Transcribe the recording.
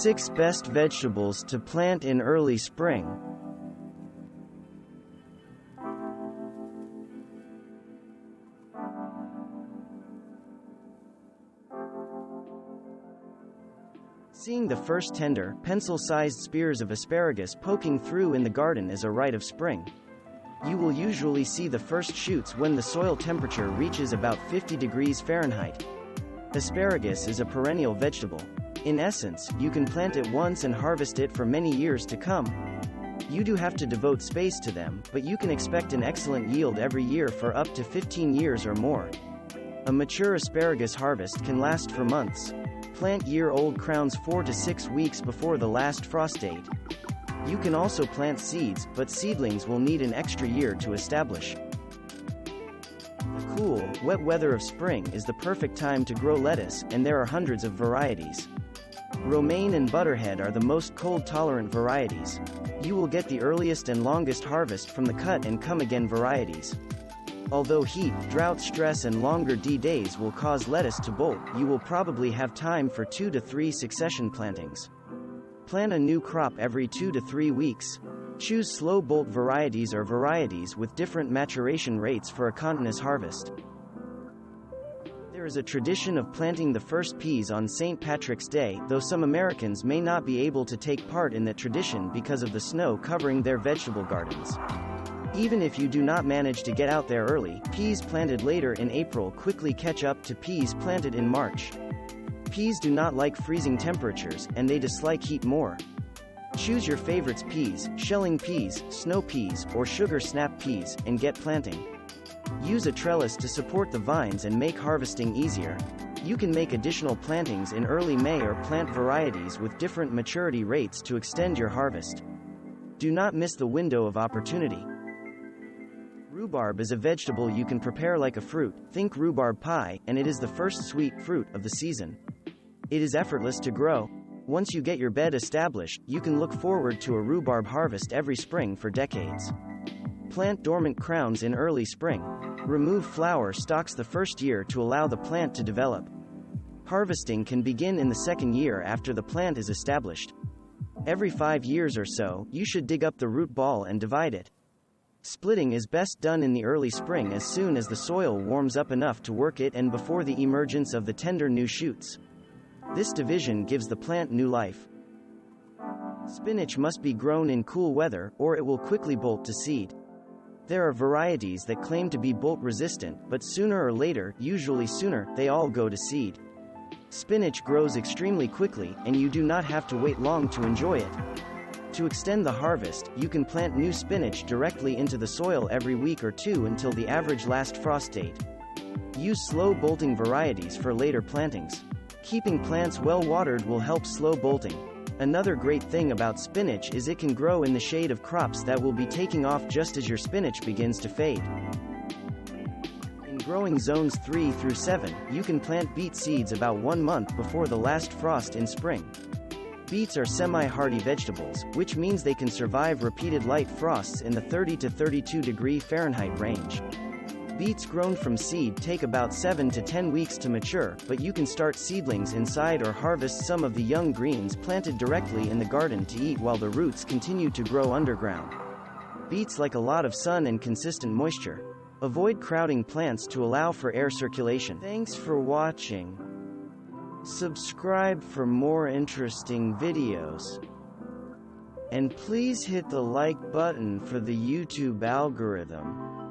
6 best vegetables to plant in early spring. Seeing the first tender, pencil-sized spears of asparagus poking through in the garden is a rite of spring. You will usually see the first shoots when the soil temperature reaches about 50 degrees Fahrenheit. Asparagus is a perennial vegetable. In essence, you can plant it once and harvest it for many years to come. You do have to devote space to them, but you can expect an excellent yield every year for up to 15 years or more. A mature asparagus harvest can last for months. Plant year-old crowns 4 to 6 weeks before the last frost date. You can also plant seeds, but seedlings will need an extra year to establish. The cool, wet weather of spring is the perfect time to grow lettuce, and there are hundreds of varieties. Romaine and butterhead are the most cold-tolerant varieties. You will get the earliest and longest harvest from the cut-and-come-again varieties. Although heat, drought stress and longer D-days will cause lettuce to bolt, you will probably have time for 2 to 3 succession plantings. Plant a new crop every 2 to 3 weeks. Choose slow bolt varieties or varieties with different maturation rates for a continuous harvest. There is a tradition of planting the first peas on St. Patrick's Day, though some Americans may not be able to take part in that tradition because of the snow covering their vegetable gardens. Even if you do not manage to get out there early, peas planted later in April quickly catch up to peas planted in March. Peas do not like freezing temperatures, and they dislike heat more. Choose your favorites: peas, shelling peas, snow peas, or sugar snap peas, and get planting. Use a trellis to support the vines and make harvesting easier. You can make additional plantings in early May or plant varieties with different maturity rates to extend your harvest. Do not miss the window of opportunity. Rhubarb is a vegetable you can prepare like a fruit. Think rhubarb pie, and it is the first sweet fruit of the season. It is effortless to grow. Once you get your bed established, you can look forward to a rhubarb harvest every spring for decades. Plant dormant crowns in early spring. Remove flower stalks the first year to allow the plant to develop. Harvesting can begin in the second year after the plant is established. Every 5 years or so, you should dig up the root ball and divide it. Splitting is best done in the early spring as soon as the soil warms up enough to work it and before the emergence of the tender new shoots. This division gives the plant new life. Spinach must be grown in cool weather, or it will quickly bolt to seed. There are varieties that claim to be bolt resistant, but sooner or later, usually sooner, they all go to seed. Spinach grows extremely quickly, and you do not have to wait long to enjoy it. To extend the harvest, you can plant new spinach directly into the soil every week or two until the average last frost date. Use slow bolting varieties for later plantings. Keeping plants well watered will help slow bolting. Another great thing about spinach is it can grow in the shade of crops that will be taking off just as your spinach begins to fade. In growing zones 3 through 7, you can plant beet seeds about 1 month before the last frost in spring. Beets are semi-hardy vegetables, which means they can survive repeated light frosts in the 30 to 32 degree Fahrenheit range. Beets grown from seed take about 7 to 10 weeks to mature, but you can start seedlings inside or harvest some of the young greens planted directly in the garden to eat while the roots continue to grow underground. Beets like a lot of sun and consistent moisture. Avoid crowding plants to allow for air circulation. Thanks for watching. Subscribe for more interesting videos. And please hit the like button for the YouTube algorithm.